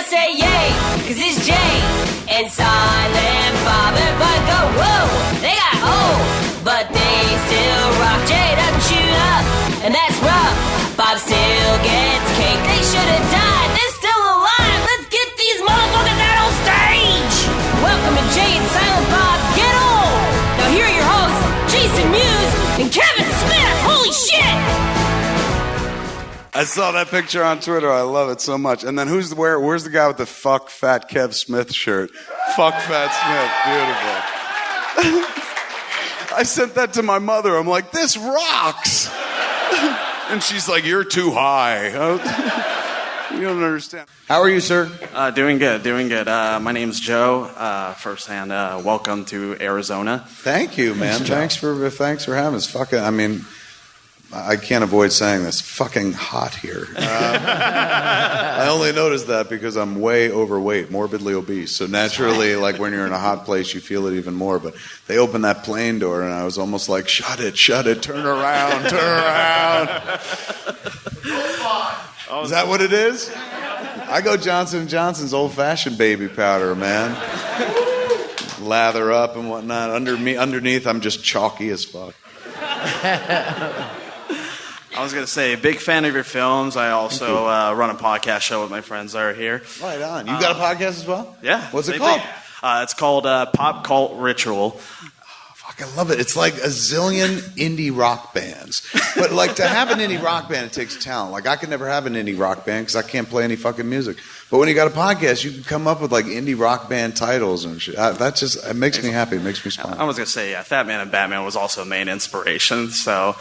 I say yay, cause it's Jay and Silent Bob. Everybody go, whoa, they got old, but they still rock. Jay doesn't shoot up, and that's rough. Bob still gets cake. They should have died, they're still alive. Let's get these motherfuckers out on stage. Welcome to Jay and Silent Bob, get on. Now here are your hosts, Jason Mewes and Kevin Smith. Holy shit! I saw that picture on Twitter. I love it so much. And then where's the guy with the fuck fat Kev Smith shirt? Fuck fat Smith. Beautiful. I sent that to my mother. I'm like, this rocks. And she's like, you're too high. You don't understand. How are you, sir? Doing good. My name's Joe. Firsthand, welcome to Arizona. Thanks you, man. Thanks for having us. I can't avoid saying this. Fucking hot here. I only noticed that because I'm way overweight, morbidly obese. So naturally, like when you're in a hot place, you feel it even more. But they opened that plane door, and I was almost like, shut it, turn around. Is that what it is? I go Johnson & Johnson's old-fashioned baby powder, man. Lather up and whatnot. Underneath, I'm just chalky as fuck. I was going to say, big fan of your films. I also run a podcast show with my friends that are here. Right on. You got a podcast as well? Yeah. What's it called? It's called Pop Cult Ritual. Fuck, I love it. It's like a zillion indie rock bands. But like to have an indie rock band, it takes talent. Like I could never have an indie rock band because I can't play any fucking music. But when you got a podcast, you can come up with like indie rock band titles and shit. It makes me happy. It makes me smile. I was going to say, Fat Man and Batman was also a main inspiration. So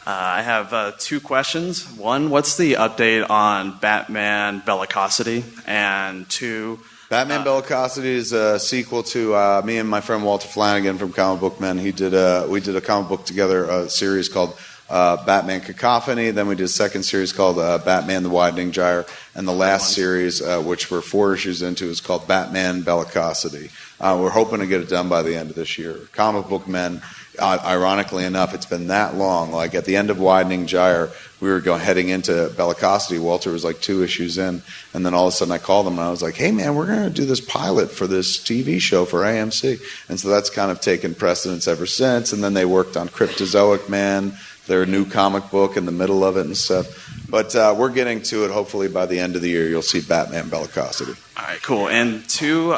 I have two questions. One, what's the update on Batman Bellicosity? And two, Batman Bellicosity is a sequel to me and my friend Walter Flanagan from Comic Book Men. We did a comic book together, a series called Batman Cacophony. Then we did a second series called Batman the Widening Gyre. And the last series, which we're 4 issues into, is called Batman Bellicosity. We're hoping to get it done by the end of this year. Comic Book Men, ironically enough, it's been that long. Like at the end of Widening Gyre, we were heading into Bellicosity. Walter was like 2 issues in, and then all of a sudden I called him and I was like, hey man, we're going to do this pilot for this TV show for AMC. And so that's kind of taken precedence ever since. And then they worked on Cryptozoic Man, their new comic book, in the middle of it and stuff. But we're getting to it. Hopefully by the end of the year, you'll see Batman Bellicosity. All right, cool. And two,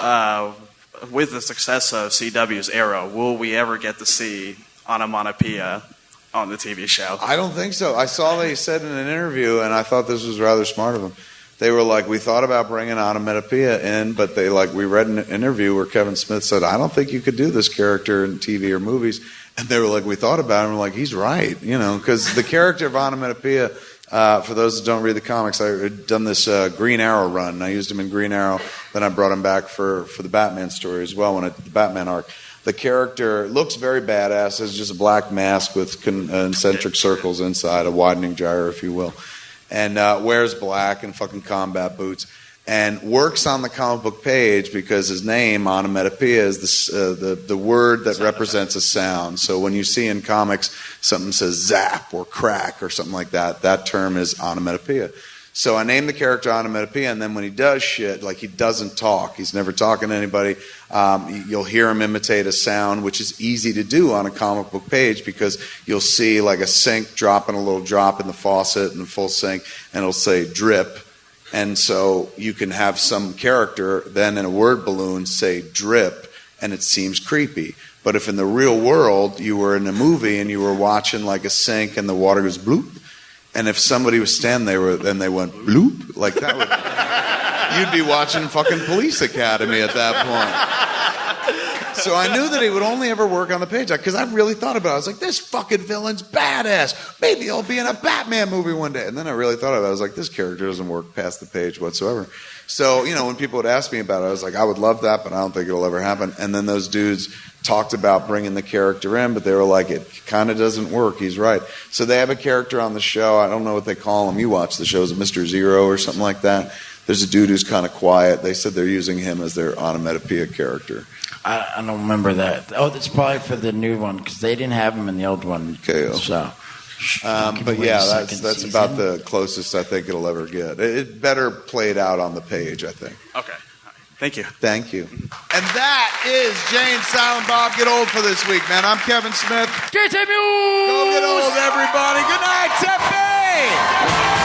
with the success of CW's Arrow, will we ever get to see onomatopoeia on the TV show? I don't think so. I saw they said in an interview, and I thought this was rather smart of them. They were like, we thought about bringing onomatopoeia in, but we read an interview where Kevin Smith said, I don't think you could do this character in TV or movies. And they were like, we thought about it, and we're like, he's right, because the character of onomatopoeia, for those that don't read the comics, I had done this Green Arrow run, and I used him in Green Arrow, then I brought him back for the Batman story as well, the Batman arc. The character looks very badass, has just a black mask with concentric circles inside, a widening gyre, if you will, and wears black and fucking combat boots. And works on the comic book page because his name, onomatopoeia, is the word that represents a sound. So when you see in comics something says zap or crack or something like that, that term is onomatopoeia. So I named the character onomatopoeia, and then when he does shit, like he doesn't talk, he's never talking to anybody, you'll hear him imitate a sound, which is easy to do on a comic book page because you'll see like a sink dropping a little drop in the faucet in the full sink, and it'll say drip. And so you can have some character then in a word balloon say drip, and it seems creepy. But if in the real world you were in a movie and you were watching like a sink and the water goes bloop, and if somebody was standing there and they went bloop, like that would, you'd be watching fucking Police Academy at that point. So I knew that he would only ever work on the page because I really thought about it. I was like, this fucking villain's badass. Maybe he'll be in a Batman movie one day. And then I really thought about it. I was like, this character doesn't work past the page whatsoever. So, when people would ask me about it, I was like, I would love that, but I don't think it'll ever happen. And then those dudes talked about bringing the character in, but they were like, it kind of doesn't work. He's right. So they have a character on the show. I don't know what they call him. You watch the show. Is it Mr. Zero or something like that? There's a dude who's kind of quiet. They said they're using him as their onomatopoeia character. I don't remember that. Oh, that's probably for the new one because they didn't have him in the old one. KO. So But yeah, that's about the closest I think it'll ever get. It better played out on the page, I think. Okay. Thank you. Thank you. And that is Jane, Silent Bob, Get Old for this week, man. I'm Kevin Smith. Get Mewes! Go get old, everybody. Good night, Tempe!